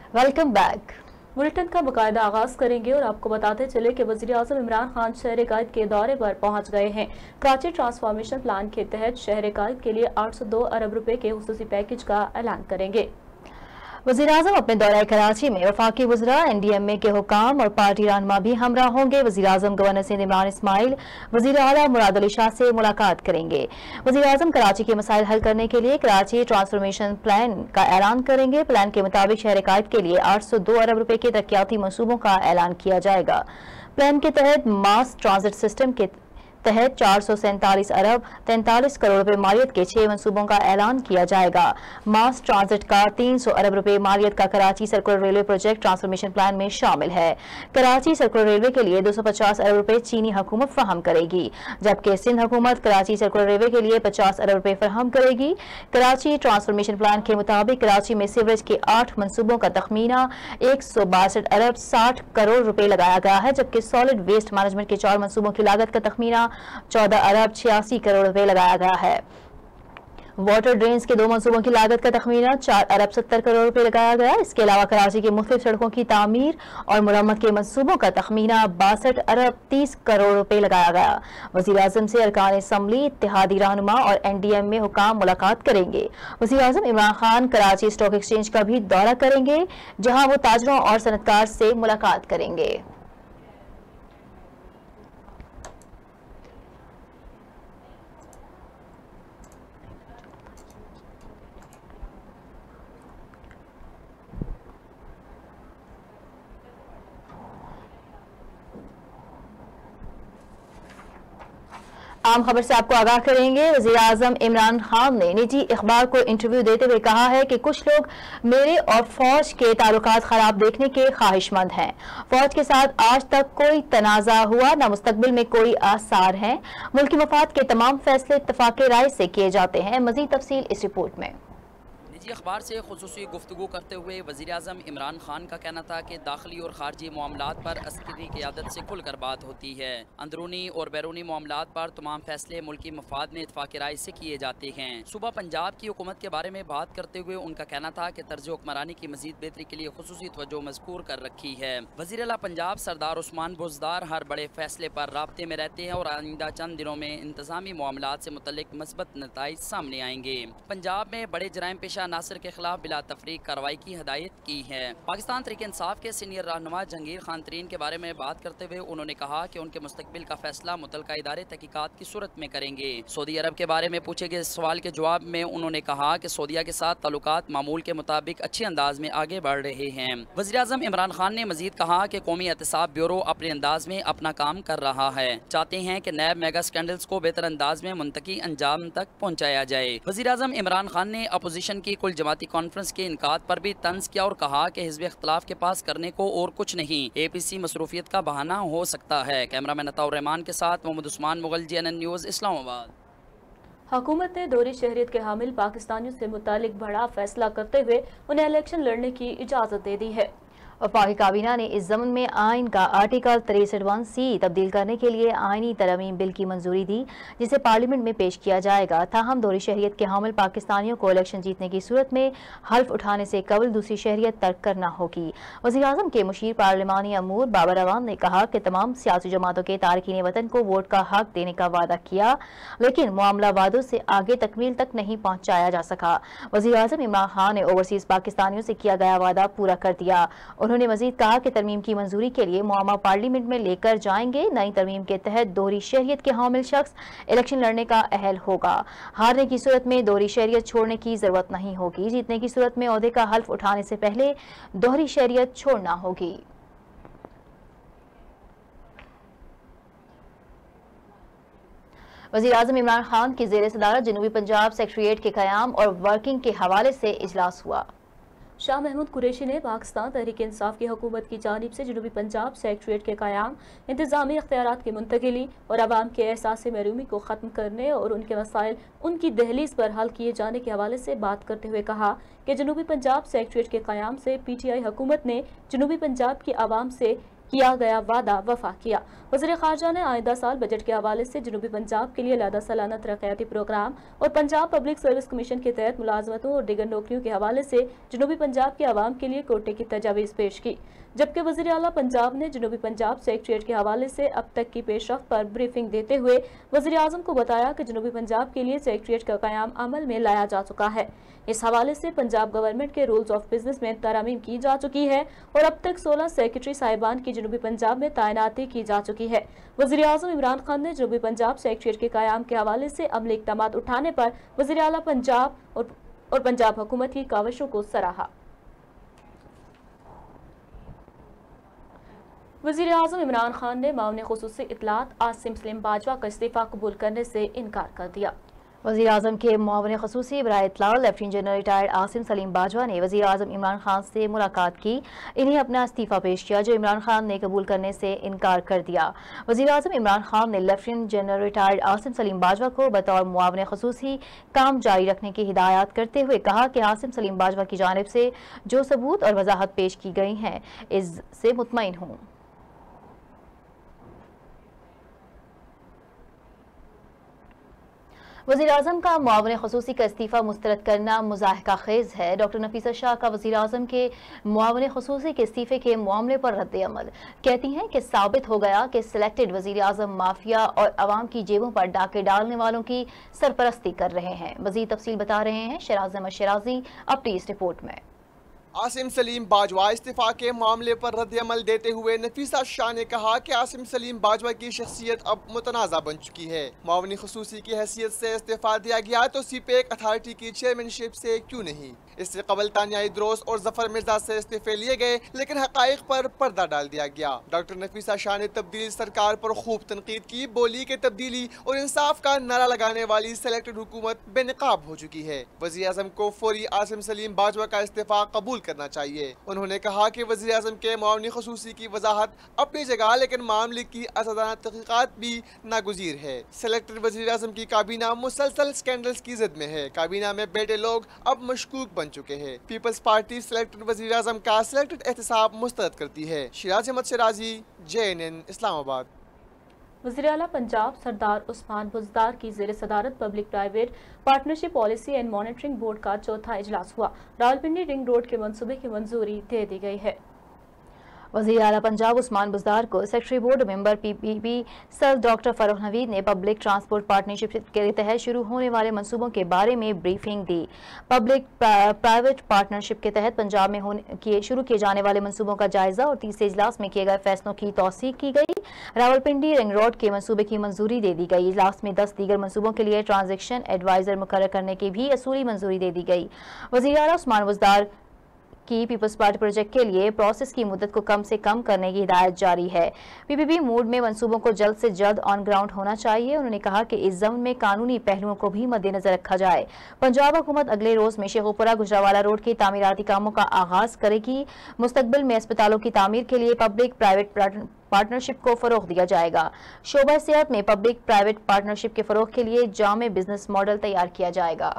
Welcome back. Bulletin का बाकायदा आगाज करेंगे और आपको बताते चले कि वज़ीर आज़म इमरान खान शहर कायद के दौरे पर पहुंच गए हैं। कराची ट्रांसफॉर्मेशन प्लान के तहत शहर कायद के लिए 802 अरब रुपए के खुसूसी पैकेज का ऐलान करेंगे। वज़ीर आज़म अपने दौरे कराची में वफाकी वज़रा, NDMA के हुकाम और पार्टी रहनुमा भी हमरा होंगे। वज़ीर आज़म गवर्नर सिंध इमरान इस्माइल, वज़ीर आला मुराद अली शाह से मुलाकात करेंगे। वज़ीर आज़म कराची के मसाइल हल करने के लिए कराची ट्रांसफॉर्मेशन प्लान का ऐलान करेंगे। प्लान के मुताबिक शहर कायद के लिए 802 अरब रुपए के तरक्याती मनसूबों का ऐलान किया जाएगा। प्लान के तहत मास ट्रांजिट सिस्टम के तहत 447 अरब 43 करोड़ रुपए मालियत के 6 मनसूबों का ऐलान किया जाएगा। मास ट्रांजिट का 300 अरब रुपए मालियत का Karachi circular railway project transformation plan में शामिल है। कराची सर्कुलर रेलवे के लिए 250 अरब रुपए चीनी हुकूमत फराहम करेगी, जबकि सिंध हुकूमत कराची सर्कुलर रेलवे के लिए 50 अरब रुपए फराहम करेगी। कराची ट्रांसफॉर्मेशन प्लान के मुताबिक कराची में सीवरेज के 8 मनसूबों का तखमीना 162 अरब 60 करोड़ रुपए लगाया गया है, जबकि सॉलिड वेस्ट मैनेजमेंट के 4 मनसूबों की लागत का तखमीना 14 अरब 86 करोड़ रुपए लगाया गया है। वाटर ड्रेन्स के 2 मनसूबों की लागत का तखमीना 4 अरब 70 करोड़ रुपए लगाया गया। इसके अलावा कराची की मुख्तलिफ सड़कों की तामीर और मुरम्मत के मनसूबों का तखमीना 62 अरब 30 करोड़ रुपए लगाया गया। वज़ीर आज़म से अरकान असम्बली, इत्तेहादी रहनुमा और NDMA हुकाम मुलाकात करेंगे। वज़ीर आज़म इमरान खान कराची स्टॉक एक्सचेंज का भी दौरा करेंगे, जहां वो ताजरों और सनतकार से मुलाकात करेंगे। आम खबर से आपको आगाह करेंगे। वज़ीर आज़म इमरान खान ने निजी अखबार को इंटरव्यू देते हुए कहा है कि कुछ लोग मेरे और फौज के ताल्लुकात खराब देखने के ख्वाहिशमंद हैं। फौज के साथ आज तक कोई तनाज़ा हुआ न मुस्तकबिल में कोई आसार हैं। मुल्की मफाद के तमाम फैसले इत्तफाक़ राय से किए जाते हैं। मज़ीद तफसील इस रिपोर्ट में। निजी अखबार से खुसूसी गुफ्तगू करते हुए वज़ीर आज़म इमरान खान का कहना था कि दाखिली और खारजी मामलात पर अस्करी क़यादत से खुलकर बात होती है। अंदरूनी और बैरूनी मामलात पर तमाम फैसले मुल्की मफाद में इत्तफाक़ राय से किए जाते हैं। सुबह पंजाब की हुकूमत के बारे में बात करते हुए उनका कहना था कि तर्ज हुक्मरानी की मज़ीद बेहतरी के लिए खुसूसी तवज्जो मज़कूर कर रखी है। वज़ीर आला पंजाब सरदार उस्मान बुज़दार हर बड़े फैसले पर राब्ते में रहते हैं और आइंदा चंद दिनों में इंतज़ामी मामलात से मुतल्लिक़ मस्बत नताइज सामने आएंगे। पंजाब में बड़े जराइम पेशा नासिर के खिलाफ बिला तफरीक कार्रवाई की हिदायत की है। पाकिस्तान तहरीक इंसाफ के सीनियर रहनुमा जहांगीर खान तरीन के बारे में बात करते हुए उन्होंने कहा कि उनके मुस्तकबिल का फैसला मुतल्लिका इदारे तहकीकात की सूरत में करेंगे। सऊदी अरब के बारे में पूछे गए सवाल के जवाब में उन्होंने कहा कि सऊदीया के साथ ताल्लुकात मामूल के मुताबिक अच्छे अंदाज में आगे बढ़ रहे हैं। वज़ीर आज़म इमरान खान ने मजीद कहा कि कौमी एहतसाब ब्यूरो अपने अंदाज में अपना काम कर रहा है, चाहते हैं कि नैब मेगा स्कैंडल्स को बेहतर अंदाज में मुंतकी अंजाम तक पहुँचाया जाए। वज़ीर आज़म इमरान खान ने अपोजिशन की कुल जमाती कॉन्फ्रेंस के इनकाद पर भी तंज किया और कहा कि हिज़्ब इख्तिलाफ के पास करने को और कुछ नहीं, APC मसरूफियत का बहाना हो सकता है। कैमरामैन अताउर रहमान के साथ मोहम्मद उस्मान मुगल, GNN न्यूज़, इस्लामाबाद। हुकूमत ने दोहरी शहरियत के हामिल पाकिस्तानियों से मुतालिक बड़ा फैसला करते हुए उन्हें इलेक्शन लड़ने की इजाज़त दे दी है। वफाकी काबीना ने इस ज़मन में आइन का आर्टिकल 63(1)C तब्दील करने के लिए आइनी तरमीम बिल की मंजूरी दी, जिसे पार्लियामेंट में पेश किया जाएगा। ताहम दोहरी शहरियत के हामिल पाकिस्तानियों को इलेक्शन जीतने की सूरत में हल्फ उठाने से कबल दूसरी शहरियत तर्क करना होगी। वज़ीर आज़म के मुशीर पार्लिमानी अमूर बाबर अवान ने कहा कि तमाम सियासी जमातों के तारकीन वतन को वोट का हक देने का वादा किया, लेकिन मामला वादों से आगे तकमील तक नहीं पहुँचाया जा सका। वज़ीर आज़म इमरान खान ने ओवरसीज़ पाकिस्तानियों से किया गया वादा पूरा कर दिया। उन्होंने मजीद कहा कि तरमीम की मंजूरी के लिए मुआमा पार्लियामेंट में लेकर जाएंगे। नई तरमीम के तहत दोहरी शहरियत के हामिल शख्स इलेक्शन लड़ने का अहल होगा। हारने की सूरत में दोहरी शहरियत छोड़ने की जरूरत नहीं होगी। जीतने की सूरत में ओहदे का हल्फ उठाने से पहले दोहरी शहरियत छोड़ना होगी। वज़ीर आज़म इमरान खान की ज़ेर सदारत जनूबी पंजाब सेक्रेटेरिएट के क़याम और वर्किंग के हवाले से इजलास हुआ। शाह महमूद कुरैशी ने पाकिस्तान तहरीक इंसाफ की हुकूमत की जानिब से जनूबी पंजाब सेक्रेटेरिएट के क़याम, इंतज़ामी इख्तियारात की मुंतकिली और आवाम के एहसास महरूमी को ख़त्म करने और उनके मसाइल उनकी दहलीज पर हल किए जाने के हवाले से बात करते हुए कहा कि जनूबी पंजाब सेक्रेटेरिएट के क़याम से PTI हुकूमत ने जनूबी पंजाब की आवाम से किया गया वादा वफा किया। वज़ीर ख़ारजा ने आइंदा साल बजट के हवाले से जनूबी पंजाब के लिए अलहदा सालाना तरक्याती प्रोग्राम और पंजाब पब्लिक सर्विस कमीशन के तहत मुलाजमतों और दीगर नौकरियों के हवाले से जनूबी पंजाब के अवाम के लिए कोटे की तजावीज़ पेश की। जबकि वज़ीर आला पंजाब ने जनूबी पंजाब सेक्रेटेरिएट के हवाले से अब तक की पेशरफ्त पर ब्रीफिंग देते हुए वज़ीर आज़म को बताया कि जनूबी पंजाब के लिए सेक्रेटेरिएट का क़याम अमल में लाया जा चुका है। इस हवाले से पंजाब गवर्नमेंट के रूल्स ऑफ बिजनेस में तरमीम की जा चुकी है और अब तक 16 सेक्रेटरी साहिबान की जनूबी पंजाब में तैनाती की जा चुकी है। वज़ीर आज़म इमरान खान ने जनूबी पंजाब सेक्रेटेरिएट के क़याम के हवाले से अमली इक़दामात उठाने पर वज़ीर आला पंजाब और पंजाब हुकूमत की काविशों को सराहा। वज़ीर आज़म इमरान खान ने मामले ख़ुसूसी इत्तलात आसिम सलीम बाजवा का इस्तीफ़ा कबूल करने से इनकार कर दिया। वज़ीर आज़म के मुआविन ख़ुसूसी बराए इत्तला lieutenant general retired Asim Saleem Bajwa ने वज़ीर आज़म इमरान खान से मुलाकात की। इन्हें अपना इस्तीफ़ा पेश किया जो इमरान खान ने कबूल करने से इनकार कर दिया। वज़ीर आज़म इमरान खान ने lieutenant general retired Asim Saleem Bajwa को बतौर मुआविन ख़ुसूसी काम जारी रखने की हिदायत करते हुए कहा कि आसिम सलीम बाजवा की जानिब से जो सबूत और वजाहत पेश की गई हैं इससे मुतमईन हूँ। वज़ीर आज़म का मुआविन ख़ुसूसी का इस्तीफ़ा मुस्तरद करना मुज़ाहिका खेज़ है। डॉक्टर नफीसा शाह का वज़ीर आज़म के मुआविन ख़ुसूसी के इस्तीफ़े के मामले पर रद्द अमल। कहती हैं कि साबित हो गया कि सिलेक्टेड वज़ीर आज़म माफिया और अवाम की जेबों पर डाके डालने वालों की सरपरस्ती कर रहे हैं। मज़ीद तफसील बता रहे हैं शराज़ अहमद शराजी अपनी इस रिपोर्ट में। आसिम सलीम बाजवा इस्तीफा के मामले पर रद्द अमल देते हुए नफीसा शाह ने कहा कि आसिम सलीम बाजवा की शख्सियत अब मुतनाज़ा बन चुकी है। मुआविन ख़ुसूसी की हैसियत से इस्तीफा दिया गया तो सीपेक अथॉरिटी की चेयरमैनशिप से क्यों नहीं। इससे कबल तानिया इद्रोस और जफर मिर्जा से इस्तीफे लिए गए लेकिन हकाइक पर पर्दा डाल दिया गया। डॉक्टर नफीसा शाह ने तब्दीली सरकार पर खूब तनकीद की। बोली कि तब्दीली और इंसाफ का नारा लगाने वाली सेलेक्टेड हुकूमत बेनकाब हो चुकी है। वज़ीर आज़म को फौरी आसिम सलीम बाजवा का इस्तीफा कबूल करना चाहिए। उन्होंने कहा कि वज़ीर आज़म के मुआविन ख़ुसूसी की वजाहत अपनी जगह लेकिन मामले की आज़ादाना तहक़ीक़ात भी नागुज़ीर है। सेलेक्टेड वज़ीर आज़म की काबीना मुसलसल स्कैंडल्स की जिद में है। काबीना में बैठे लोग अब मशकूक बन चुके हैं। पीपल्स पार्टी सेलेक्टेड वज़ीर आज़म का सेलेक्टेड एहतसाब मुस्तरद करती है। शराज़ अहमद शराजी, JNN इस्लामाबाद। वज़ीर आला पंजाब सरदार उस्मान बुज़दार की ज़ेर सदारत public private partnership policy and monitoring board का चौथा इजलास हुआ। रावलपिंडी रिंग रोड के मंसूबे की मंजूरी दे दी गई है। वज़ीर आला पंजाब उस्मान बुज़दार को secretary board member PPP sir doctor Farrukh Naveed ने पब्लिक ट्रांसपोर्ट पार्टनरशिप के तहत शुरू होने वाले मंसूबों के बारे में ब्रीफिंग दी। पब्लिक प्राइवेट पार्टनरशिप के तहत पंजाब में शुरू किए जाने वाले मंसूबों का जायजा और तीसरे इजलास में किए गए फैसलों की तौसीक की गई। रावलपिंडी रिंग रोड के मंसूबे की मंजूरी दे दी गई। इजलास में 10 दीगर मंसूबों के लिए ट्रांजेक्शन एडवाइजर मुकर्रर करने की भी असूली मंजूरी दे दी गई। वज़ीर आला उस्मान बुज़दार की पीपल्स पार्टी प्रोजेक्ट के लिए प्रोसेस की मुद्दत को कम से कम करने की हिदायत जारी है। PPP मूड में मंसूबों को जल्द से जल्द ऑन ग्राउंड होना चाहिए। उन्होंने कहा कि इस ज़मन में कानूनी पहलुओं को भी मद्देनजर रखा जाए। पंजाब हुकूमत अगले रोज में शेखुपुरा गुजरावाला रोड के तामीराती कामों का आगाज करेगी। मुस्तकबिल में अस्पतालों की तामीर के लिए पब्लिक प्राइवेट पार्टनरशिप को फरोग दिया जाएगा। शोबा सेहत में पब्लिक प्राइवेट पार्टनरशिप के फरोग के लिए जामे बिजनेस मॉडल तैयार किया जाएगा।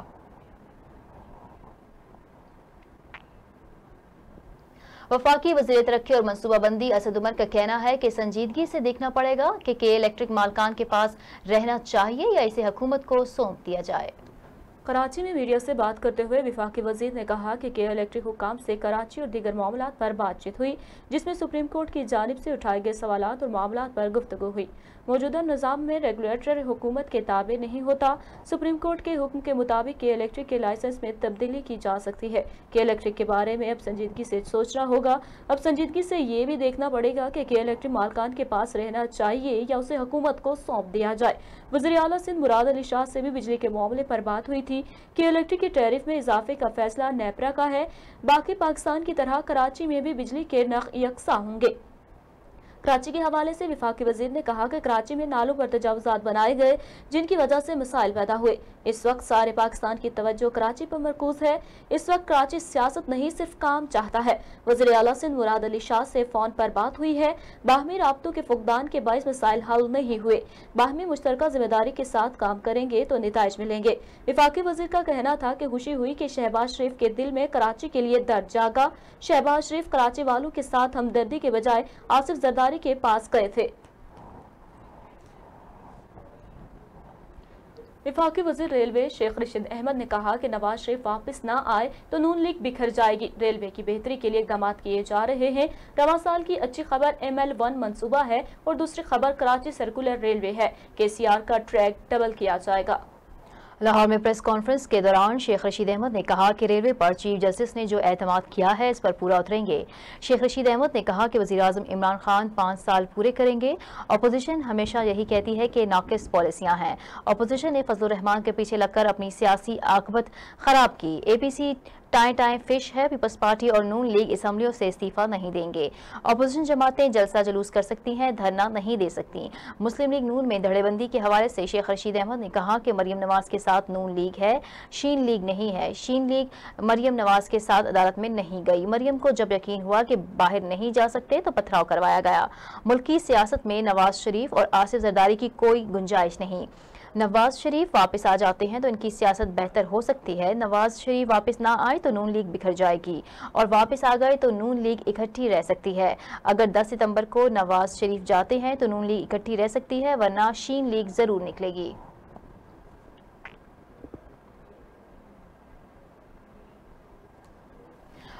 वफाकी वज़ीर तरक्की और मनसूबाबंदी असद उमर का कहना है कि संजीदगी से देखना पड़ेगा कि के इलेक्ट्रिक मालकान के पास रहना चाहिए या इसे हुकूमत को सौंप दिया जाए। कराची में मीडिया से बात करते हुए वफाकी वज़ीर ने कहा कि के इलेक्ट्रिक हुकाम से कराची और दीगर मामलात पर बातचीत हुई जिसमें सुप्रीम कोर्ट की जानिब से उठाए गए सवालात और मामलात पर गुफ्तगू हुई। मौजूदा निज़ाम में रेगुलेटर हुकूमत के ताबे नहीं होता। सुप्रीम कोर्ट के हुक्म के मुताबिक के इलेक्ट्रिक के लाइसेंस में तब्दीली की जा सकती है। के इलेक्ट्रिक के बारे में अब संजीदगी से सोचना होगा। अब संजीदगी से ये भी देखना पड़ेगा कि के इलेक्ट्रिक मालकान के पास रहना चाहिए या उसे हुकूमत को सौंप दिया जाए। वज़ीर आला सिंध मुराद अली शाह से भी बिजली के मामले पर बात हुई थी कि इलेक्ट्रिक के टैरिफ में इजाफे का फैसला नेपरा का है। बाकी पाकिस्तान की तरह कराची में भी बिजली के नर्ख यकसा होंगे। कराची के हवाले से वफाकी वजीर ने कहा कि कराची में नालों पर तजावुजात बनाए गए जिनकी वजह से मसाइल पैदा हुए। इस वक्त सारे पाकिस्तान की तवज्जो कराची पर मरकूज है। इस वक्त कराची सियासत नहीं सिर्फ काम चाहता है। वज़ीर आला सिंध मुराद अली शाह से फोन पर बात हुई है। बाहमी राब्तों के फुकदान के बाइस मसाइल हल नहीं हुए। बाहमी मुश्तरका जिम्मेदारी के साथ काम करेंगे तो नताइज मिलेंगे। वफाकी वजीर का कहना था कि खुशी हुई कि शहबाज शरीफ के दिल में कराची के लिए दर्द जागा। शहबाज शरीफ कराची वालों के साथ हमदर्दी के बजाय आसिफ जरदारी के पास गए थे। वफाकी वजीर रेलवे शेख रशीद अहमद ने कहा कि नवाज शरीफ वापस न आए तो नून लीग बिखर जाएगी। रेलवे की बेहतरी के लिए इक़दाम किए जा रहे हैं। रवां साल की अच्छी खबर ML1 मंसूबा है और दूसरी खबर कराची सर्कुलर रेलवे है। KCR का ट्रैक डबल किया जाएगा। लाहौर में प्रेस कॉन्फ्रेंस के दौरान शेख रशीद अहमद ने कहा कि रेलवे पर चीफ जस्टिस ने जो एतमाद किया है इस पर पूरा उतरेंगे। शेख रशीद अहमद ने कहा कि वज़ीर आज़म इमरान खान 5 साल पूरे करेंगे। अपोजिशन हमेशा यही कहती है कि नाकिस पॉलिसियां हैं। अपोजिशन ने फजलुर रहमान के पीछे लगकर अपनी सियासी आकबत खराब की। APC टाइम फिश है। पीपल्स पार्टी और नून लीग असम्बलियों से इस्तीफा नहीं देंगे। अपोजिशन जमातें जलसा जुलूस कर सकती हैं, धरना नहीं दे सकती। मुस्लिम लीग नून में धड़ेबंदी के हवाले से शेख रशीद अहमद ने कहा कि मरियम नवाज के साथ नून लीग है, शीन लीग नहीं है। शीन लीग मरियम नवाज के साथ अदालत में नहीं गई। मरियम को जब यकीन हुआ कि बाहर नहीं जा सकते तो पथराव करवाया गया। मुल्क की सियासत में नवाज शरीफ और आसिफ जरदारी की कोई गुंजाइश नहीं। नवाज शरीफ वापस आ जाते हैं तो इनकी सियासत बेहतर हो सकती है। नवाज शरीफ वापस ना आए तो नून लीग बिखर जाएगी और वापस आ गए तो नून लीग इकट्ठी रह सकती है। अगर 10 सितंबर को नवाज शरीफ जाते हैं तो नून लीग इकट्ठी रह सकती है, वरना शीन लीग जरूर निकलेगी।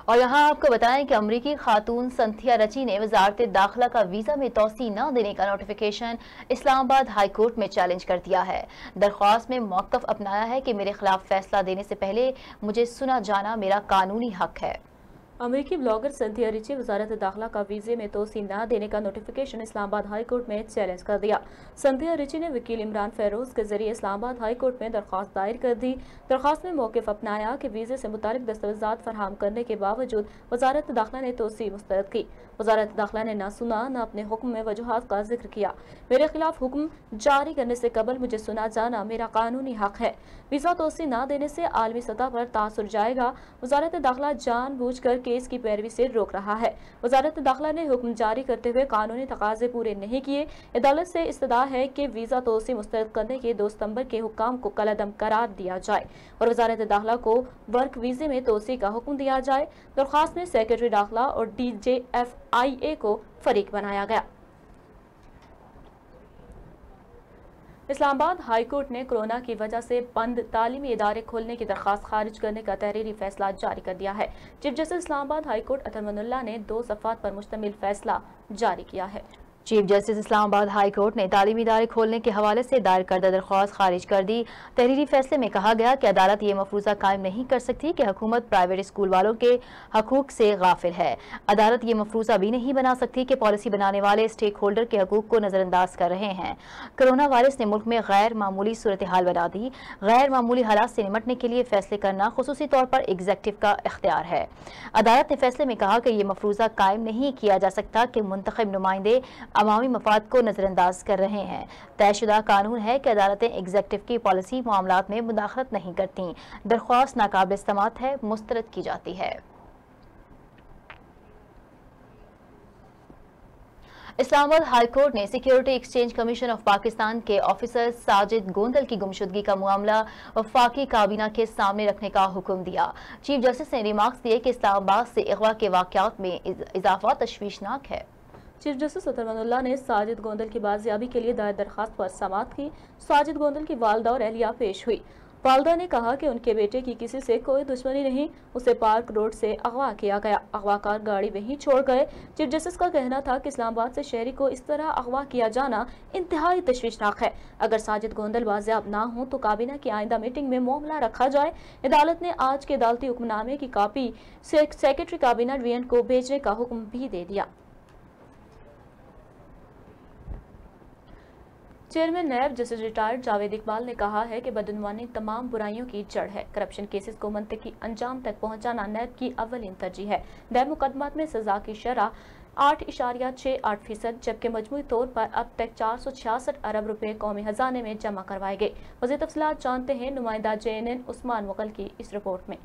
और यहाँ आपको बताएं कि अमरीकी खातून संथिया रची ने वजारत दाखिला का वीज़ा में तोसी न देने का नोटिफिकेशन इस्लामाबाद हाई कोर्ट में चैलेंज कर दिया है। दरख्वास्त में मौक़िफ़ अपनाया है कि मेरे खिलाफ फैसला देने से पहले मुझे सुना जाना मेरा कानूनी हक है। अमेरिकी ब्लॉगर संथिया रिची वजारत दाखिला का वीज़े में तोसी न देने का नोटिफिकेशन इस्लामाबाद हाई कोर्ट में चैलेंज कर दिया। संथिया रिची ने वकील इमरान फेरोज के जरिए इस्लामाबाद हाई कोर्ट में दरख्वास्त दायर कर दी। दरख्वास्त में मौक़िफ़ अपनाया कि वीज़े से मुतालिक दस्तावेज़ात फराहम करने के बावजूद वजारत दाखिला ने तोसी मुस्तरद की। वजारत दाखिला ने न सुना न अपने हुक्म में वजूहात का जिक्र किया। मेरे खिलाफ हुक्म जारी करने से कबल मुझे सुना जाना मेरा कानूनी हक है। वीज़ा तोसी न देने से आलमी सतह पर तासुर जाएगा। वजारत दाखिला जानबूझकर केस की पैरवी से रोक रहा है। वजारत दाखिला ने हुक्म जारी करते हुए कानूनी तकाजे पूरे नहीं किए। अदालत से इस्तदा है कि वीज़ा तोसी मुस्तरद करने के 2 सितंबर के हुक्म को कलअदम करार दिया जाए और वजारत दाखिला को वर्क वीज़े में तोसी का हुक्म दिया जाए। दरख्वास्त में सेक्रेटरी दाखिला और DJFIA को फरीक बनाया गया। इस्लामाबाद हाई कोर्ट ने कोरोना की वजह से बंद तालीमी इदारे खोलने की दरख्वास्त खारिज करने का तहरीरी फैसला जारी कर दिया है। Chief justice Islamabad high court Athar Minallah ने 2 सफ़ात पर मुश्तमिल फैसला जारी किया है। Chief justice Islamabad high court ने तालीमी इदारे खोलने के हवाले से दायर करदा दरख्वास्त खारिज कर दी। तहरीरी फैसले में कहा गया कि अदालत ये मफरूज़ा कायम नहीं कर सकती कि हुकूमत प्राइवेट स्कूल वालों के हकूक से गाफिल है। अदालत ये मफरूज़ा भी नहीं बना सकती कि पॉलिसी बनाने वाले स्टेक होल्डर के हकूक को नज़रअंदाज कर रहे हैं। कोरोना वायरस ने मुल्क में गैर मामूली सूरत हाल बना दी। गैर मामूली हालात से निमटने के लिए फैसले करना खुसूसी तौर पर एग्जेक्टिव का इख्तियार है। अदालत ने फैसले में कहा कि ये मफरूज़ा कायम नहीं किया जा सकता कि मुंतखब नुमाइंदे अवामी मफाद को नजरअंदाज कर रहे हैं। तयशुदा कानून है कि अदालतें एग्जेक्टिव की पॉलिसी मामलात में मुदाखलत नहीं करती। दरख्वास्त नाकाबिल इस्तेमाल है, मुस्तरद की जाती है। इस्लामाबाद हाई कोर्ट ने security exchange commission of Pakistan के ऑफिसर साजिद गोंदल की गुमशुदगी का मामला वफाकी काबीना के सामने रखने का हुक्म दिया। चीफ जस्टिस ने रिमार्क्स दिए कि इस्लामाबाद से अगवा के वाकयात में इजाफा तशवीशनाक है। चीफ जस्टिस अतर मनुल्लाह ने साजिद गोंदल की बाजियाबी के लिए दायर दरखास्त पर समाअत की। साजिद गोंदल की वालदा और अहलिया पेश हुई। वालदा ने कहा कि उनके बेटे की किसी से कोई दुश्मनी नहीं, उसे पार्क रोड से अगवा किया गया, अगवाकार गाड़ी वहीं छोड़ गए। चीफ जस्टिस का कहना था कि इस्लामाबाद से शहरी को इस तरह अगवा किया जाना इंतहाई तशवीशनाक है। अगर साजिद गोंदल बाजियाब ना हो तो काबीना की आइंदा मीटिंग में मामला रखा जाए। अदालत ने आज के अदालती हुक्मनामे की कापी सेक्रेटरी काबीना DN को भेजने का हुक्म भी दे दिया। Chairman NAB justice retired Javed Iqbal ने कहा है कि बदعنوانی तमाम बुराइयों की जड़ है। करप्शन केसेस को मंतकी अंजाम तक पहुंचाना नैब की अव्वलीन तरजीह है। नैब मुकदमात में सजा की शरह 8.68%, जबकि मजमूई तौर पर अब तक 466 अरब रुपए कौमी खजाने में जमा करवाए गए। मज़ीद तफसीलात जानते हैं नुमाइंदा JNN उस्मान मुगल की इस रिपोर्ट में।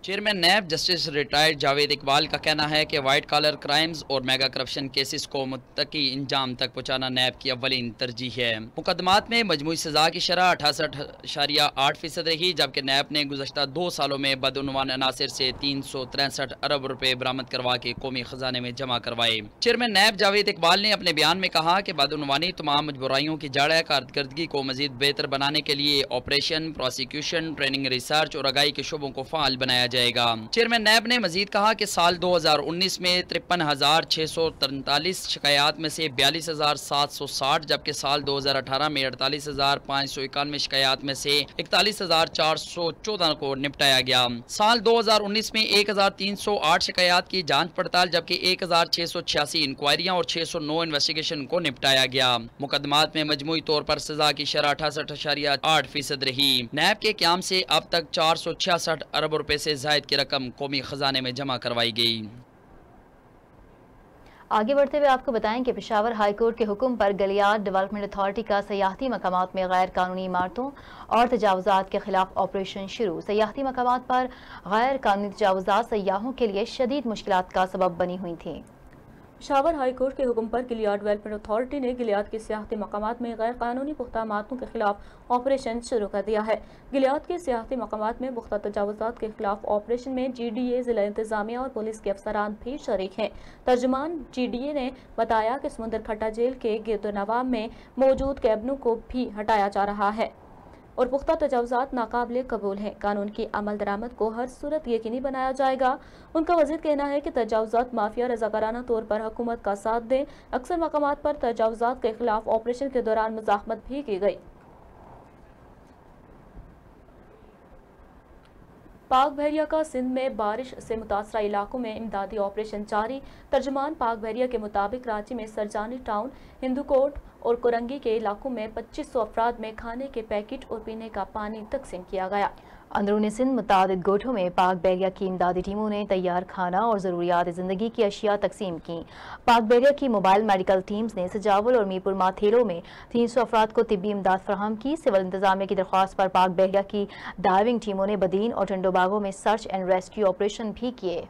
Chairman NAB justice retired Javed Iqbal का कहना है कि वाइट कॉलर क्राइम्स और मेगा करप्शन केसेस को मुत्तकी इंजाम तक पहुँचाना नैब की अव्वलीन तरजीह है। मुकदमात में मजमूई सजा की शरह 68.8% रही, जबकि नैब ने गुज़श्ता 2 सालों में बदउनवान अनासिर से 363 अरब रुपए बरामद करवा के कौमी खजाने में जमा करवाए। चेयरमैन नैब जावेद इकबाल ने अपने बयान में कहा कि बदउनवानी तमाम मजबूराइयों की जड़ है। कारकर्दगी को मजीद बेहतर बनाने के लिए ऑपरेशन, प्रोसिक्यूशन, ट्रेनिंग, रिसर्च और आगाही के शोबों को फाल बनाया जाएगा। चेयरमैन नैब ने मजीद कहा कि साल 2019 में 53,643 शिकायत में से 42,760, जबकि साल 2018 में 48,591 शिकायत में से 41,414 को निपटाया गया। साल 2019 में 1,308 शिकायत की जांच पड़ताल, जबकि 1,686 इंक्वायरियां और 609 इन्वेस्टिगेशन को निपटाया गया। मुकदमात में मजमूई तौर पर सजा की शरह 68.8% रही। नैब के क़याम से अब तक 466 अरब रुपए से ज़ायद की रकम कौमी खजाने में जमा करवाई गई। आगे बढ़ते हुए आपको बताएं कि पेशावर हाई कोर्ट के हुक्म पर गलियात डेवलपमेंट अथॉरिटी का सयाहती मकामात में गैर कानूनी इमारतों और तजावुजात के खिलाफ ऑपरेशन शुरू। सयाहती मकामात पर गैर कानूनी तजावुजात सयाहों के लिए शदीद मुश्किलात का सबब बनी हुई थी। पेशावर हाई कोर्ट के हुक्म पर गिलियाद डेवलपमेंट अथॉरिटी ने गिलियाद के सियाहती मकामात में गैर कानूनी पुख्ता इमारतों के खिलाफ ऑपरेशन शुरू कर दिया है। गिलियाद के सियाहती मकामात में पुख्ता तजावुजात के खिलाफ ऑपरेशन में GDA, जिला इंतजामिया और पुलिस के अफसरान भी शरीक हैं। तर्जुमान GDA ने बताया कि समुंदर खट्टा जेल के गिरदोनवाब में मौजूद कैबनों को भी हटाया जा रहा है और पुख्ता तजावुजात नाकाबिले कबूल हैं। कानून की अमल दरामद को हर सूरत यकीनी बनाया जाएगा। उनका वज़ीद कहना है कि तजावुजात माफिया रज़ाकाराना तौर पर हुकूमत का साथ दें। अक्सर मकामात पर तजावुजात के खिलाफ ऑपरेशन के दौरान मुज़ाहमत भी की गई। पाक बहरिया का सिंध में बारिश से मुतासरा इलाकों में इमदादी ऑपरेशन जारी। तर्जुमान पाक बहरिया के मुताबिक कराची में सरजानी टाउन, हिंदूकोट और कोरंगी के इलाकों में 2500 अफराद में खाने के पैकेट और पीने का पानी तकसीम किया गया। अंदरूनी सिंध मुतादिद गोठों में पाक बहरिया की इमदादी टीमों ने तैयार खाना और ज़रूरियात ज़िंदगी की अशिया तकसीम की। पाक बहरिया की मोबाइल मेडिकल टीम्स ने सजावल और मीरपुर माथेरों में 300 अफराद को तिब्बी इमदाद फराहम की। सिविल इंतजामिया की दरख्वास्त पर पाक बहरिया की डाइविंग टीमों ने बदीन और टंडोबागों में सर्च एंड रेस्क्यू ऑपरेशन भी किए।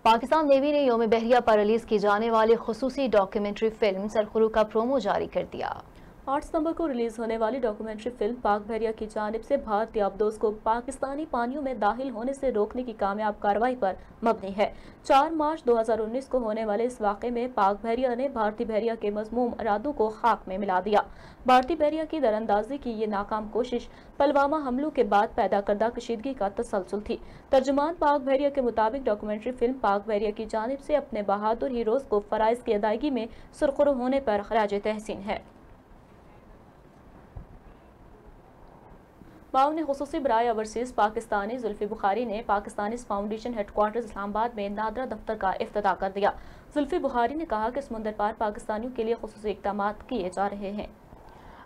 पाकिस्तान नेवी ने योम बहरिया पर रिलीज की जाने वाली खुसूसी डॉक्यूमेंट्री फिल्म सरखुरू का प्रोमो जारी कर दिया। 8 सितंबर को रिलीज होने वाली डॉक्यूमेंट्री फिल्म पाक बहरिया की जानिब से भारतीय अबदोज को पाकिस्तानी पानियों में दाखिल होने से रोकने की कामयाब कार्रवाई पर मबनी है। 4 मार्च 2019 को होने वाले इस वाक़े में पाक बहरिया ने भारतीय बहरिया के मज़मूम इरादों को खाक में मिला दिया। भारतीय बहरिया की दरअंदाजी की ये नाकाम कोशिश पुलवामा हमलों के बाद पैदा करदा कशीदगी का तसलसल थी। तर्जुमान पाक बहरिया के मुताबिक डॉक्यूमेंट्री फिल्म पाक बहरिया की जानिब से अपने बहादुर हीरोज को फराइज की अदायगी में सुरखरू होने पर खराज तहसीन है। माउन खुसूसी बराए ओवरसीज़ पाकिस्तानी जुल्फी बुखारी ने पाकिस्तानी फाउंडेशन हेडक्वार्टर्स इस्लामाबाद में नादरा दफ्तर का इफ्तिताह कर दिया। जुल्फी बुखारी ने कहा कि समुंदर पार पाकिस्तानियों के लिए खुसूसी इक़दाम किए जा रहे हैं।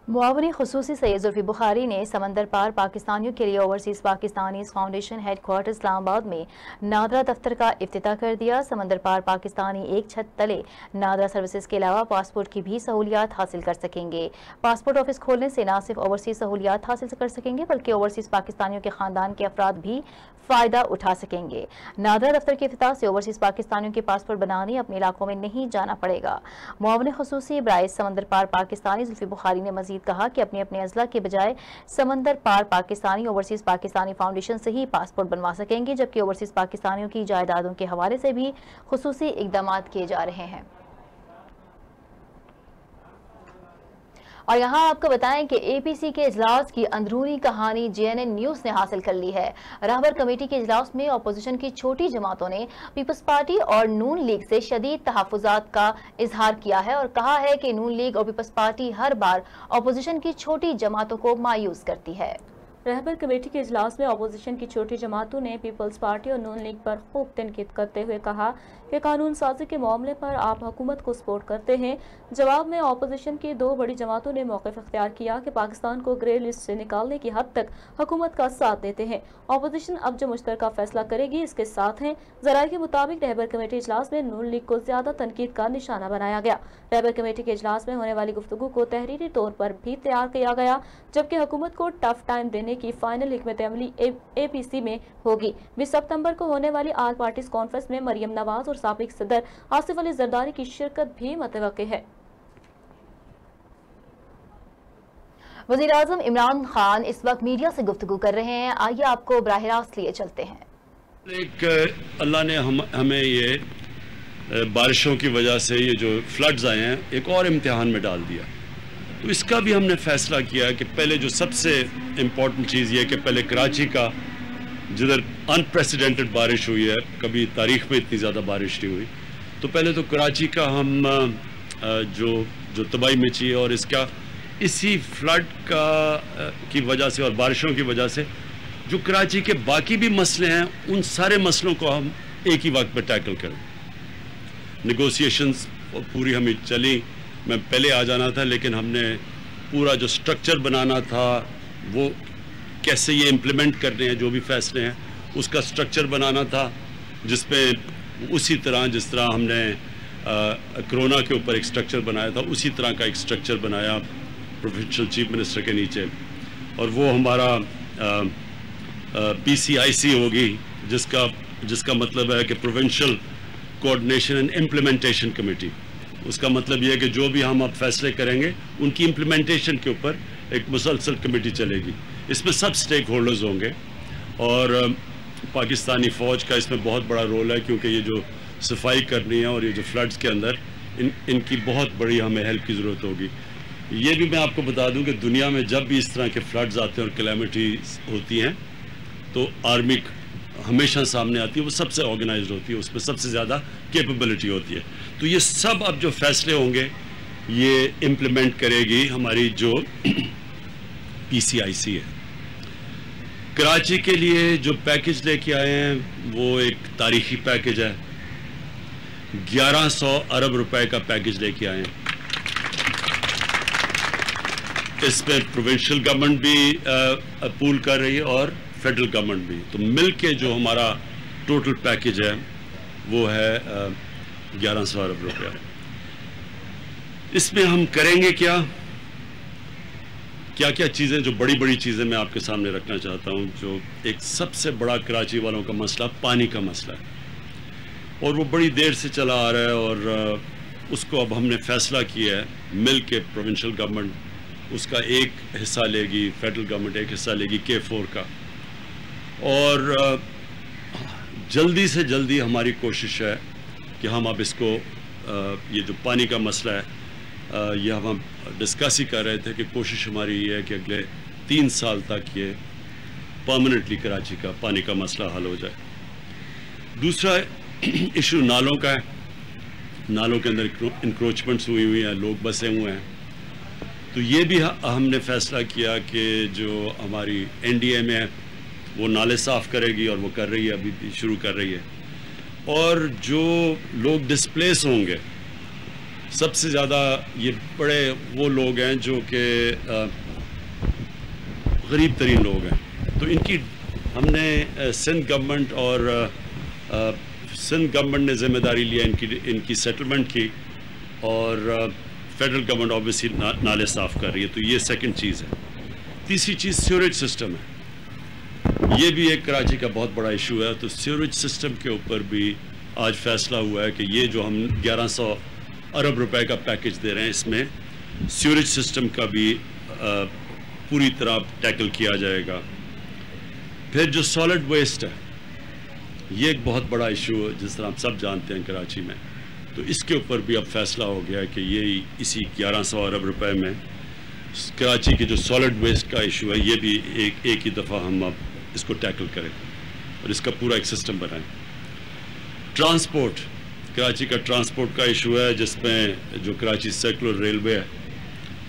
मुआवनी खुसूसी सैयद जुल्फी बुखारी ने समंदर पार पाकिस्तानियों के लिए overseas Pakistani foundation headquarter Islamabad में नादरा दफ्तर का इफ्तिताह कर दिया। समंदर पार पाकिस्तानी एक छत तले नादरा सर्विसेज के अलावा पासपोर्ट की भी सहूलियात हासिल कर सकेंगे। पासपोर्ट ऑफिस खोलने से न सिर्फ ओवरसीज़ सहूलियात हासिल कर सकेंगे बल्कि ओवरसीज़ पाकिस्तानियों के ख़ानदान के अफराद भी फ़ायदा उठा सकेंगे। नादरा दफ्तर के इफ्तिताह से ओवरसीज़ पाकिस्तानियों के पासपोर्ट बनाने अपने इलाकों में नहीं जाना पड़ेगा। मुआवनी खुसूसी बराए समंदर पार पाकिस्तानी जुल्फी बुखारी ने मज़ीद कहा कि अपने अपने अजला के बजाय समंदर पार पाकिस्तानी ओवरसीज़ पाकिस्तानी फाउंडेशन से ही पासपोर्ट बनवा सकेंगे, जबकि ओवरसीज़ पाकिस्तानियों की जायदादों के हवाले से भी खुसूसी इक़दाम किए जा रहे हैं। और यहाँ आपको बताएं कि APC के इजलास की अंदरूनी कहानी JNN न्यूज़ ने हासिल कर ली है। रहबर कमेटी के इजलास में अपोजिशन की छोटी जमातों ने पीपल्स पार्टी और नून लीग से शदीद तहफ़्फ़ुज़ात का इजहार किया है और कहा है कि नून लीग और पीपल्स पार्टी हर बार अपोजिशन की छोटी जमातों को मायूस करती है। रहबर कमेटी के इजलास में अपोजिशन की छोटी जमातों ने पीपल्स पार्टी और नून लीग पर खूब तनकीद करते हुए कहा कि कानून साजी के मामले पर आप हुकूमत को सपोर्ट करते हैं। जवाब में अपोजिशन की दो बड़ी जमातों ने मौक़िफ़ इख्तियार किया कि पाकिस्तान को ग्रे लिस्ट से निकालने की हद तक हुकूमत का साथ देते हैं। अपोजिशन अब जो मुश्तरका फैसला करेगी इसके साथ हैं। ज़राए के मुताबिक रहबर कमेटी इजलास में नून लीग को ज़्यादा तनकीद का निशाना बनाया गया। रहबर कमेटी के इजलास में होने वाली गुफ्तगू को तहरीरी तौर पर भी तैयार किया गया, जबकि हुकूमत को टफ टाइम देने की फाइनल हिकमत अमली APC में होगी। 20 सितंबर को होने वाली ऑल पार्टीज कॉन्फ्रेंस में मरियम नवाज और साबिक सदर आसिफ अली जरदारी की शिरकत भी मुतवक्किल है। वज़ीर आज़म इमरान खान इस वक्त मीडिया से गुफ्तगू कर रहे हैं। आइए आपको बराह रास्त लिए चलते हैं। अल्लाह ने हमें ये बारिशों की वजह से ये जो फ्लड्स आए हैं एक और इम्तिहान में डाल दिया, तो इसका भी हमने फैसला किया कि पहले जो सबसे इम्पोर्टेंट चीज़ ये है कि पहले कराची का जिधर अनप्रेसिडेंटेड बारिश हुई है, कभी तारीख़ में इतनी ज़्यादा बारिश नहीं हुई, तो पहले तो कराची का हम जो तबाही मची है और इसका इसी फ्लड की वजह से और बारिशों की वजह से जो कराची के बाकी भी मसले हैं उन सारे मसलों को हम एक ही वक्त पर टैकल करें। नेगोशिएशंस पूरी हमें चली, मैं पहले आ जाना था, लेकिन हमने पूरा जो स्ट्रक्चर बनाना था वो कैसे ये इम्प्लीमेंट करने हैं, जो भी फैसले हैं उसका स्ट्रक्चर बनाना था, जिसमें उसी तरह जिस तरह हमने कोरोना के ऊपर एक स्ट्रक्चर बनाया था उसी तरह का एक स्ट्रक्चर बनाया प्रोविंशियल चीफ मिनिस्टर के नीचे, और वो हमारा PCIC होगी, जिसका मतलब है कि provincial coordination and implementation committee. उसका मतलब ये है कि जो भी हम अब फैसले करेंगे उनकी इम्प्लीमेंटेशन के ऊपर एक मुसलसल कमेटी चलेगी। इसमें सब स्टेक होल्डर्स होंगे और पाकिस्तानी फ़ौज का इसमें बहुत बड़ा रोल है, क्योंकि ये जो सफाई करनी है और ये जो फ्लड्स के अंदर इनकी बहुत बड़ी हमें हेल्प की ज़रूरत होगी। ये भी मैं आपको बता दूं कि दुनिया में जब भी इस तरह के फ्लड्स आते हैं और कैलेमिटीज होती हैं तो आर्मी हमेशा सामने आती है, वो सबसे ऑर्गेनाइज्ड होती है, उसमें सबसे ज़्यादा कैपेबिलिटी होती है। तो ये सब अब जो फैसले होंगे ये इम्प्लीमेंट करेगी हमारी जो PCIC है। कराची के लिए जो पैकेज लेके आए हैं वो एक तारीखी पैकेज है, 1100 अरब रुपए का पैकेज लेके आए हैं। इसमें प्रोविंशियल गवर्नमेंट भी पूल कर रही है और फेडरल गवर्नमेंट भी, तो मिल के जो हमारा टोटल पैकेज है वो है 1100 अरब रुपया। इसमें हम करेंगे क्या क्या चीज़ें, जो बड़ी बड़ी चीज़ें मैं आपके सामने रखना चाहता हूँ। जो एक सबसे बड़ा कराची वालों का मसला पानी का मसला है और वो बड़ी देर से चला आ रहा है और उसको अब हमने फैसला किया है मिल के प्रोविंशियल गवर्नमेंट उसका एक हिस्सा लेगी, फेडरल गवर्नमेंट एक हिस्सा लेगी K4 का, और जल्दी से जल्दी हमारी कोशिश है कि हम अब इसको ये जो पानी का मसला है ये हम डिस्कस ही कर रहे थे कि कोशिश हमारी ये है कि अगले 3 साल तक ये परमानेंटली कराची का पानी का मसला हल हो जाए। दूसरा इशू नालों का है। नालों के अंदर इंक्रोचमेंट्स हुई हैं, लोग बसे हुए हैं, तो ये भी हमने फैसला किया कि जो हमारी NDA में है वो नाले साफ़ करेगी और वो कर रही है, अभी भी शुरू कर रही है। और जो लोग डिस्प्लेस होंगे सबसे ज़्यादा ये बड़े वो लोग हैं जो कि गरीब तरीन लोग हैं, तो इनकी हमने सिंध गवर्नमेंट और सिंध गवर्नमेंट ने ज़िम्मेदारी लिया इनकी सेटलमेंट की, और फेडरल गवर्नमेंट ऑब्वियसली नाले साफ़ कर रही है। तो ये सेकंड चीज़ है। तीसरी चीज़ सीवरेज सिस्टम है, ये भी एक कराची का बहुत बड़ा इशू है। तो सीवरेज सिस्टम के ऊपर भी आज फैसला हुआ है कि ये जो हम 1100 अरब रुपए का पैकेज दे रहे हैं इसमें सीवरेज सिस्टम का भी पूरी तरह टैकल किया जाएगा। फिर जो सॉलिड वेस्ट है ये एक बहुत बड़ा इशू है, जिस तरह आप सब जानते हैं कराची में, तो इसके ऊपर भी अब फैसला हो गया कि ये इसी 1100 अरब रुपए में कराची के जो सॉलिड वेस्ट का इशू है ये भी एक ही दफ़ा हम अब इसको टैकल करें और इसका पूरा एक सिस्टम बनाएं। ट्रांसपोर्ट, कराची का ट्रांसपोर्ट का इशू है जिसमें जो कराची सर्कुलर रेलवे है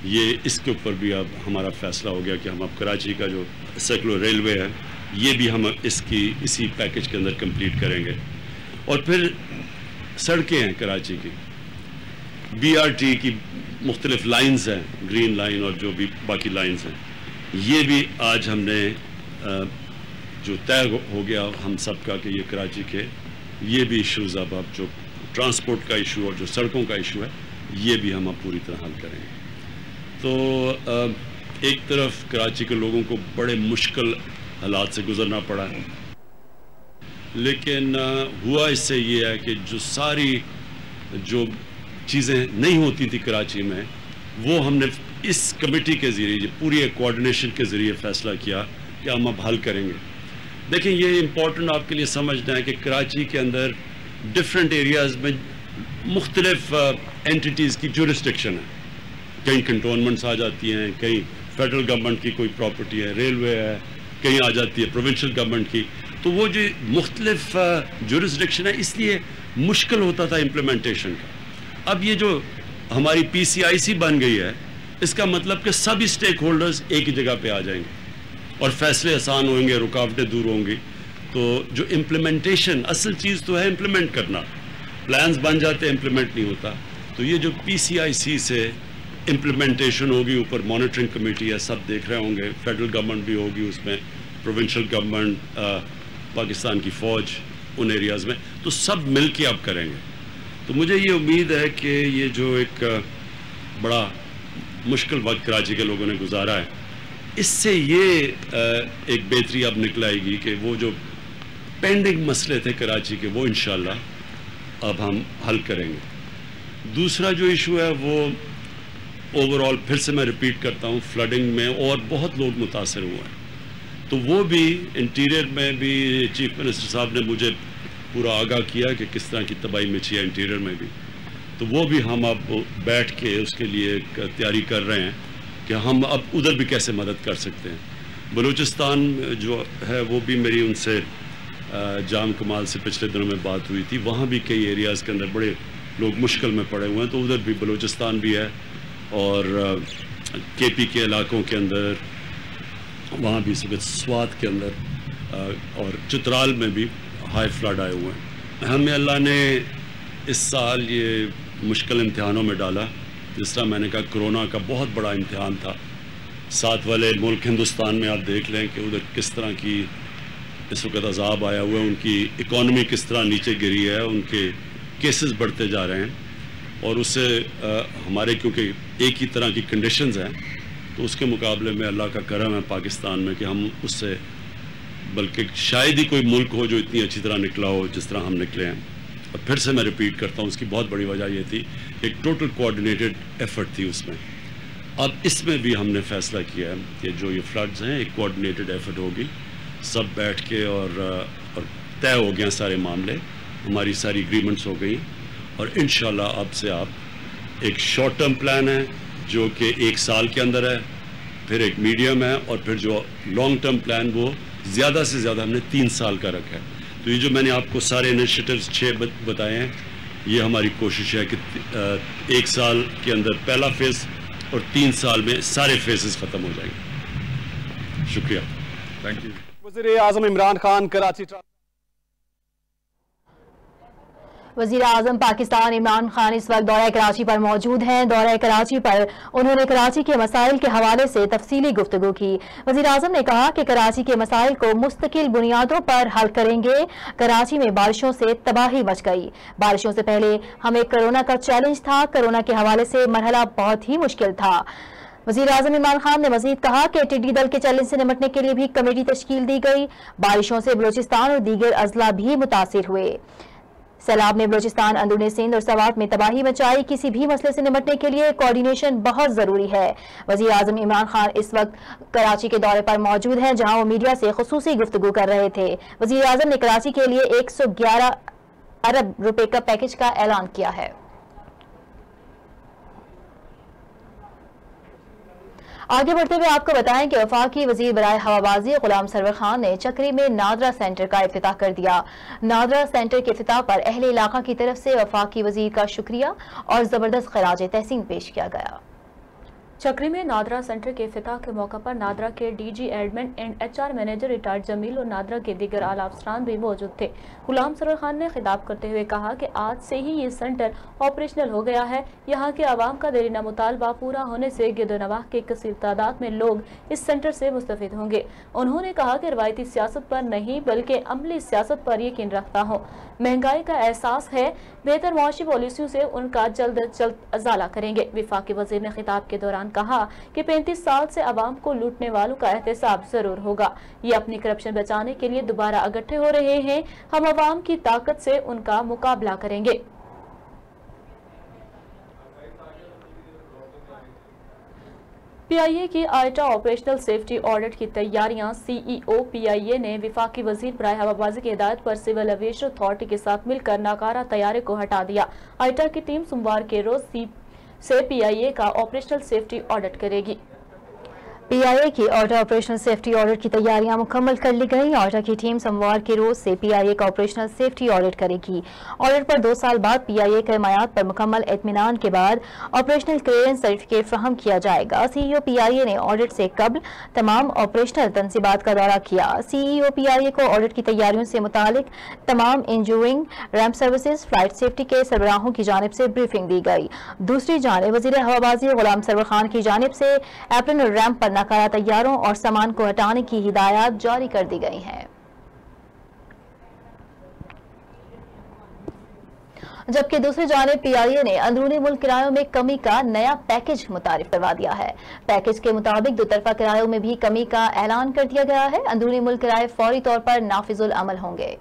یہ اس کے اوپر بھی اب ہمارا فیصلہ ہو گیا کہ ہم اب کراچی کا جو سرکولر ریلوے ہے یہ بھی ہم اسی پیکج کے اندر کمپلیٹ کریں گے. اور پھر سڑکیں ہیں کراچی کی, BRT کی مختلف لائنز ہیں, گرین لائن اور جو بھی باقی لائنز ہیں, یہ بھی آج ہم نے جو طے ہو گیا ہم سب کا کہ یہ کراچی کے یہ بھی ایشوز اب جو ٹرانسپورٹ کا ایشو اور جو سڑکوں کا ایشو ہے یہ بھی ہم اب پوری طرح حل کریں گے. تو ایک طرف کراچی کے لوگوں کو بڑے مشکل حالات سے گزرنا پڑا ہے, لیکن ہوا اس سے یہ ہے کہ جو ساری جو چیزیں نہیں ہوتی تھی کراچی میں وہ ہم نے اس کمیٹی کے ذریعے پوری ایک کوآرڈینیشن کے ذریعے فیصلہ کیا کہ ہم اب حل کریں گے. دیکھیں یہ امپورٹنٹ آپ کے لیے سمجھنا ہے کہ کراچی کے اندر ڈفرینٹ ایریاز میں مختلف اینٹیٹیز کی جورسڈکشن ہے, کہیں کنٹونمنٹس آ جاتی ہیں, کہیں فیڈرل گورنمنٹ کی کوئی پراپرٹی ہے, ریلوے ہے, کہیں آ جاتی ہے پروونشل گورنمنٹ کی. تو وہ جو مختلف جورسڈکشن ہے اس لیے مشکل ہوتا تھا امپلیمنٹیشن کا. اب یہ جو ہماری PCIC بن گئی ہے اس کا مطلب کہ سبھی سٹیک ہولڈرز ایک ہی جگہ پہ آ جائیں گے اور فیصلے آسان ہوئیں گے, رکاوٹیں دور ہوں گی. تو جو امپلیمنٹیشن اصل چیز تو ہے امپلیمنٹ کرنا, پلانز بن جاتے امپلیمنٹ نہیں ہوتا. تو یہ جو PCIC سے امپلیمنٹیشن ہوگی, اوپر مانیٹرنگ کمیٹی ہے, سب دیکھ رہے ہوں گے, فیڈرل گورنمنٹ بھی ہوگی اس میں, پروونشل گورنمنٹ, پاکستان کی فوج ان ایریاز میں, تو سب مل کے اب کریں گے. تو مجھے یہ امید ہے کہ یہ جو ایک بڑا مشکل وقت کراچی کے لوگوں نے گزارا ہے اس سے یہ ایک بہتری اب نکل آئے گی کہ وہ جو پینڈنگ مسئلے تھے کراچی کے وہ انشاءاللہ اب ہم حل کریں گے. دوسرا جو ایشو ہے وہ اوورآل پھر سے میں ریپیٹ کرتا ہوں, فلڈنگ میں اور بہت لوگ متاثر ہوئے ہیں. تو وہ بھی انٹیریئر میں بھی چیف منسٹر صاحب نے مجھے پورا آگاہ کیا کہ کس طرح کی تباہی مچی ہے انٹیریئر میں بھی. تو وہ بھی ہم اب بیٹھ کے اس کے لیے تیاری کر رہے ہیں کہ ہم اب ادھر بھی کیسے مدد کر سکتے ہیں. بلوچستان جو ہے وہ بھی میری ان سے جام کمال سے پچھلے دنوں میں بات ہوئی تھی, وہاں بھی کئی ایریاز کے اندر بڑے لوگ مشکل میں پڑے ہوئے ہیں. تو ادھر بھی بلوچستان بھی ہے اور KP کے علاقوں کے اندر, وہاں بھی سوات کے اندر اور چترال میں بھی ہائی فلڈ آئے ہوئے ہیں. ہمیں اللہ نے اس سال یہ مشکل امتحانوں میں ڈالا. جس طرح میں نے کہا کرونا کا بہت بڑا امتحان تھا, ساتھ والے ملک ہندوستان میں آپ دیکھ لیں کہ ادھر کس طرح کی اس وقت عذاب آیا ہوا ہے, ان کی اکانومی کس طرح نیچے گری ہے, ان کے کیسز بڑھتے جا رہے ہیں. اور اس سے ہمارے کیونکہ ایک ہی طرح کی کنڈیشنز ہیں تو اس کے مقابلے میں اللہ کا کرم ہے پاکستان میں کہ ہم اس سے بلکہ شاید ہی کوئی ملک ہو جو اتنی اچھی طرح نکلا ہو جس طرح ہم نکلے ہیں. اور پھر سے میں ریپیٹ کرتا ہوں اس کی بہت بڑی وجہ یہ تھی کہ ایک ٹوٹل کوآرڈینیٹڈ ایفرٹ تھی اس میں. اب اس میں بھی ہم نے فیصلہ کیا ہے کہ جو یہ فلڈز ہیں ایک کوآرڈینیٹڈ ایفرٹ ہوگی, سب بیٹھ کے اور طے ہو گئے سارے معاملے, ہماری ساری ایگریمنٹس ہو گئی اور انشاءاللہ اب سے آپ ایک شارٹ ٹرم پلان ہے جو کہ 1 سال کے اندر ہے, پھر ایک میڈیم ہے اور پھر جو لانگ ٹرم پلان وہ زیادہ سے زیادہ ہم نے 3 سال کا رکھا ہے. تو یہ جو میں نے آپ کو سارے انیشیٹیوز 6 بتائے ہیں یہ ہماری کوشش ہے کہ 1 سال کے اندر پہلا فیز اور 3 سال میں سارے فیزز ختم ہو جائیں گے. شکریہ. Thank you. وزیر اعظم عمران خان کراچی. وزیر اعظم پاکستان عمران خان اس وقت دورہ کراچی پر موجود ہیں. دورہ کراچی پر انہوں نے کراچی کے مسائل کے حوالے سے تفصیلی گفتگو کی. وزیر اعظم نے کہا کہ کراچی کے مسائل کو مستقل بنیادوں پر حل کریں گے. کراچی میں بارشوں سے تباہی مچ گئی. بارشوں سے پہلے ہمیں کرونا کا چیلنج تھا. کرونا کے حوالے سے مرحلہ بہت ہی مشکل تھا. وزیر اعظم عمران خان نے مزید کہا کہ ٹڈی دل کے چیلنج سے نمٹنے کے لیے بھی کمیٹی تشکیل دی گئی. بارشوں سے بلوچستان اور دیگر اضلاع بھی متاثر ہوئے. سیلاب نے بلوچستان, اندرون سندھ اور سوات میں تباہی مچائی. کسی بھی مسئلے سے نمٹنے کے لیے کوارڈینیشن بہت ضروری ہے. وزیر اعظم عمران خان اس وقت کراچی کے دورے پر موجود ہیں جہاں وہ میڈیا سے خصوصی گفتگو کر رہے تھے. وزیر اعظم نے کراچی کے لیے 111 ارب روپے کا پیکج کا اعلان کیا ہے. آگے بڑھتے ہوئے آپ کو بتائیں کہ وفاقی وزیر برائے ہوابازی غلام سرور خان نے چکری میں نادرا سینٹر کا افتتاح کر دیا. نادرا سینٹر کے افتتاح پر اہل علاقہ کی طرف سے وفاقی وزیر کا شکریہ اور زبردست خراج تحسین پیش کیا گیا. चक्री में नादरा सेंटर के इफ्तिताह के मौका पर नादरा के DG admin and HR manager retired Jamil और नादरा के दीगर आला अफसरान भी मौजूद थे। गुलाम सरवर खान ने खिताब करते हुए कहा कि आज से ही ये सेंटर ऑपरेशनल हो गया है। यहाँ के आवाम का देरीना मुतालबा पूरा होने से गिरदोनवाह के कसीर तादाद में लोग इस सेंटर से मुस्तफिद होंगे। उन्होंने कहा कि रवायती सियासत पर नहीं बल्कि अमली सियासत पर यकीन रखता हूँ। महंगाई का एहसास है, बेहतर मुआशी पॉलिसियों से उनका जल्द अज जल्द अजाला करेंगे। वफाकी वजीर ने खिताब के दौरान कहा कि 35 साल से अवाम को लूटने वालों का एहतसाब जरूर होगा। ये अपनी करप्शन बचाने के लिए दोबारा इकट्ठे हो रहे हैं। हम अवाम की ताकत से उनका मुकाबला करेंगे। PIA की आइटा ऑपरेशनल सेफ्टी ऑडिट की तैयारियां CEO PIA ने वफाकी वजीर बराए हवाबाजी की हिदायत पर सिविल एविएशन अथॉरिटी के साथ मिलकर नाकारा तैयारी को हटा दिया। आइटा की टीम सोमवार के रोज से PIA का ऑपरेशनल सेफ्टी ऑडिट करेगी। PIA की ऑर्डर ऑपरेशनल सेफ्टी ऑडिट की तैयारियां मुकम्मल कर ली गई। ऑर्डर की टीम सोमवार के रोज से PIA का ऑपरेशनल सेफ्टी ऑडिट करेगी। ऑडिट पर 2 साल बाद PIA के हमायात पर मुकम्मल इत्मीनान के बाद ऑपरेशनल क्लियरेंस सर्टिफिकेट फराहम किया जाएगा। CEO PIA ने ऑडिट से कबल तमाम ऑपरेशनल तनसीबात का दौरा किया। CEO PIA को ऑडिट की तैयारियों से मुतालिक तमाम engineering, ramp services, flight safety के सरबराहों की जानिब से ब्रीफिंग दी गई। दूसरी जानिब वजीर हवाबाजी गुलाम सरवर खान की जानिब से एप्रन और रैम्प पर नाकारा तैयारों और सामान को हटाने की हिदायत जारी कर दी गई हैं। जबकि दूसरी जानिब PIA ने अंदरूनी मुल्क किरायों में कमी का नया पैकेज मुतारिफ करवा दिया है। पैकेज के मुताबिक 2 तरफा किरायों में भी कमी का ऐलान कर दिया गया है। अंदरूनी मुल्क किराए फौरी तौर पर नाफिजुल अमल होंगे।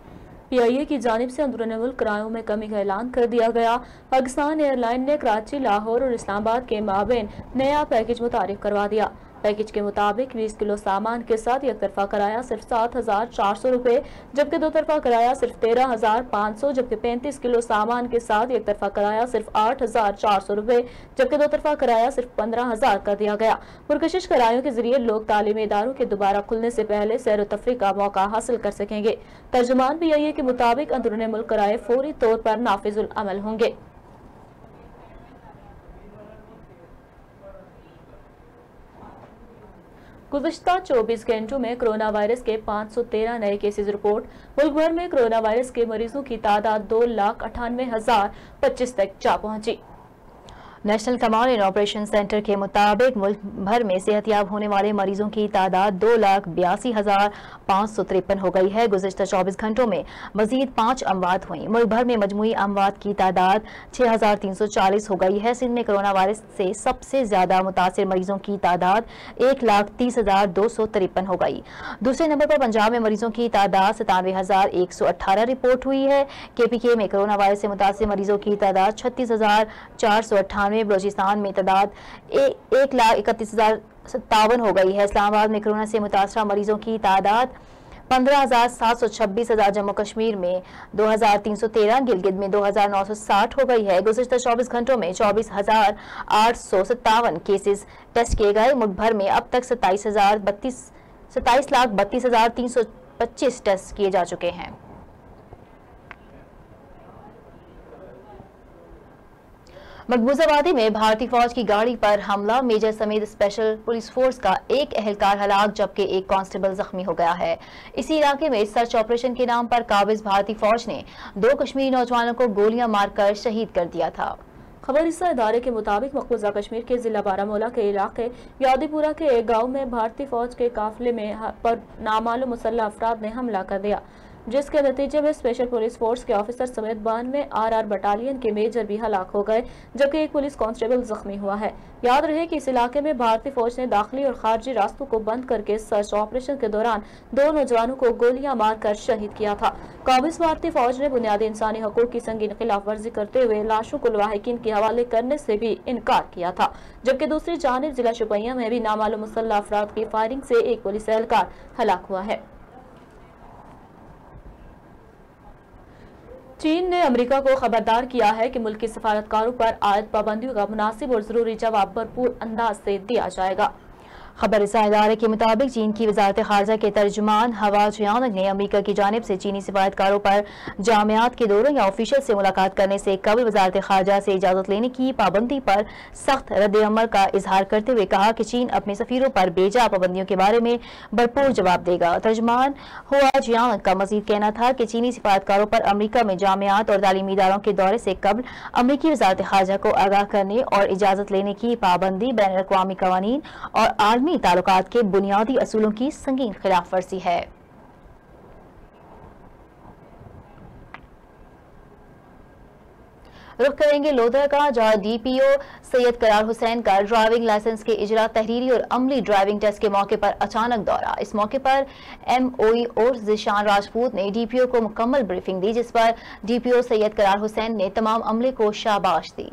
PIA की जानिब से अंदरूनी मुल्क किरायों में कमी का ऐलान कर दिया गया। पाकिस्तान एयरलाइन ने कराची, लाहौर और इस्लामाबाद के माबेन नया पैकेज मुतारिफ करवा दिया। पैकेज के मुताबिक 20 किलो सामान के साथ एक तरफा किराया सिर्फ 7,400 रुपए, जबकि 2 तरफा किराया सिर्फ 13,500, जबकि 35 किलो सामान के साथ एक तरफा किराया सिर्फ 8,400 रुपए, जबकि 2 तरफा किराया सिर्फ 15,000 कर दिया गया। पुरकशिश किरायों के जरिए लोग तालीमी इदारों के दोबारा खुलने से पहले सैर व तफरीह का मौका हासिल कर सकेंगे। तर्जुमान PIA के मुताबिक अंदरूनी मुल्क किराए फौरी तौर पर नाफिजुल अमल होंगे। गुज़श्ता 24 घंटों में कोरोना वायरस के 513 नए केसेज रिपोर्ट। मुल्क भर में कोरोना वायरस के मरीजों की तादाद 2,98,025 तक जा पहुंची। National command and operation centre के मुताबिक मुल्क भर में सेहतयाब होने वाले मरीजों की तादाद 2,82,553 हो गई है। गुज़श्ता 24 घंटों में मजीद 5 अमवात हुई। मुल्क भर में मजमूई अमवात की तादाद 6,340 हो गई है। सिंध में कोरोना वायरस से सबसे ज्यादा मुतासिर मरीजों की तादाद 1,30,253 हो गई। दूसरे नंबर पर पंजाब में मरीजों की तादाद 97,118 रिपोर्ट हुई है। KPK में कोरोना वायरस से मुतासिर मरीजों की तादाद 36,498। बलूचिस्तान में तादाद 1,31,057 हो गई है। इस्लामाबाद में कोरोना से मुतासरा मरीजों की तादाद 15,726। जम्मू कश्मीर में 2,313, गिलगित में 2,960 हो गई है। गुज़श्ता 24 घंटों में 24,857 केसेस टेस्ट किए गए। मुल्क भर में अब तक 27,32,325 टेस्ट किए जा चुके हैं। मकबूजाबादी में भारतीय फौज की गाड़ी पर हमला, मेजर समेत स्पेशल पुलिस फोर्स का एक एहलकार हलाक जबकि एक कांस्टेबल जख्मी हो गया है। इसी इलाके में सर्च ऑपरेशन के नाम पर काबिज भारतीय फौज ने 2 कश्मीरी नौजवानों को गोलियां मारकर शहीद कर दिया था। खबर इस इदारे के मुताबिक मकबूजा कश्मीर के जिला बारामूला के इलाके यादीपुरा के एक गाँव में भारतीय फौज के काफिले में पर नामालूम मुसल्लह अफराद ने हमला कर दिया, जिसके नतीजे में स्पेशल पुलिस फोर्स के ऑफिसर समेत 92 RR बटालियन के मेजर भी हलाक हो गए, जबकि एक पुलिस कांस्टेबल जख्मी हुआ है। याद रहे कि इस इलाके में भारतीय फौज ने दाखिली और खारजी रास्तों को बंद करके सर्च ऑपरेशन के दौरान 2 नौजवानों को गोलियां मारकर शहीद किया था। काबिज भारतीय फौज ने बुनियादी इंसानी हकूक की संगीन खिलाफ वर्जी करते हुए लाशों को लवाहिकीन के हवाले करने से भी इनकार किया था, जबकि दूसरी जानिब जिला शुपिया में भी नामालूम मुसल्लह अफराद की फायरिंग से एक पुलिस एहलकार हलाक हुआ है। चीन ने अमेरिका को खबरदार किया है कि मुल्क की सफारतकारों पर आयद पाबंदियों का मुनासिब और जरूरी जवाब भरपूर अंदाज से दिया जाएगा। खबर रसां इदारे के मुताबिक चीन की वजारत खारजा के तर्जुमान हवा जियांग ने अमरीका की जानिब से चीनी सिफारतकारों पर जामियात के दौरों या ऑफिशियल से मुलाकात करने से कबल वजारत खारजा से इजाज़त लेने की पाबंदी पर सख्त रद्द-ए-अमल का इजहार करते हुए कहा कि चीन अपने सफीरों पर बेजा पाबंदियों के बारे में भरपूर जवाब देगा। तर्जुमान हुआ जियांग का मजीद कहना था कि चीनी सिफारतकारों पर अमरीका में जामियात और तालीमी इदारों के दौरे से कबल अमरीकी वजारत खारजा को आगाह करने और इजाज़त लेने की पाबंदी बैनुल-अक़वामी क़वानीन और आलमी ताल्लुकात के बुनियादी असूलों की संगीन खिलाफ वर्जी है। रुख करेंगे लोधरा का, जहां डीपीओ सैयद करार हुसैन का ड्राइविंग लाइसेंस के इजरा तहरीरी और अमली ड्राइविंग टेस्ट के मौके पर अचानक दौरा। इस मौके पर एमओई और ज़िशान राजपूत ने डीपीओ को मुकम्मल ब्रीफिंग दी, जिस पर डीपीओ सैयद करार हुसैन ने तमाम अमले को शाबाश दी।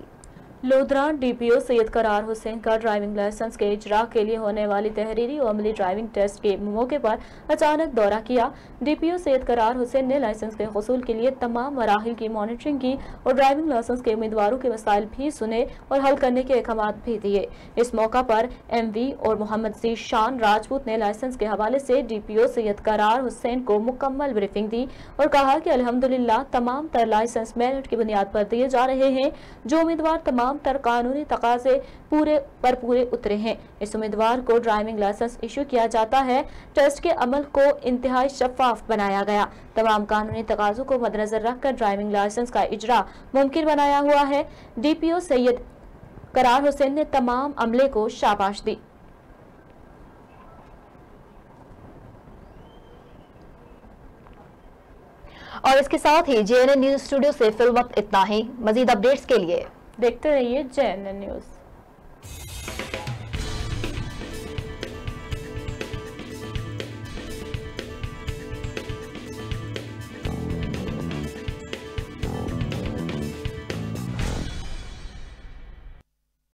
लोधरा डीपीओ सैयद करार हुसैन का ड्राइविंग लाइसेंस के इजरा के लिए होने वाली तहरीरी और अमली ड्राइविंग टेस्ट के मौके पर अचानक दौरा किया। डीपीओ सैयद करार हुसैन ने लाइसेंस के हुसूल के लिए तमाम मराहिल की मॉनिटरिंग की और ड्राइविंग लाइसेंस के उम्मीदवारों के मसाइल भी सुने और हल करने के अहकाम भी दिए। इस मौका पर एमवी और मोहम्मद ज़ीशान राजपूत ने लाइसेंस के हवाले से डीपीओ सैयद करार हुसैन को मुकम्मल ब्रीफिंग दी और कहा कि अल्हम्दुलिल्लाह तमाम तर लाइसेंस मेरिट की बुनियाद पर दिए जा रहे हैं। जो उम्मीदवार तमाम तर कानूनी तकाजे पूरे उतरे हैं, इस उम्मीदवार को ड्राइविंग लाइसेंस इशू किया जाता है। टेस्ट के अमल को इंतहाई शफाफ बनाया गया। तमाम कानूनी तकाजों को मद्देनजर रखकर ड्राइविंग लाइसेंस का इजरा मुमकिन बनाया हुआ है। डीपीओ सैयद करार हुसैन ने तमाम अमले को शाबाश दी। और इसके साथ ही JNN न्यूज स्टूडियो से फिल वक्त इतना ही। मजीद अपडेट्स के लिए देखते रहिए JNN न्यूज।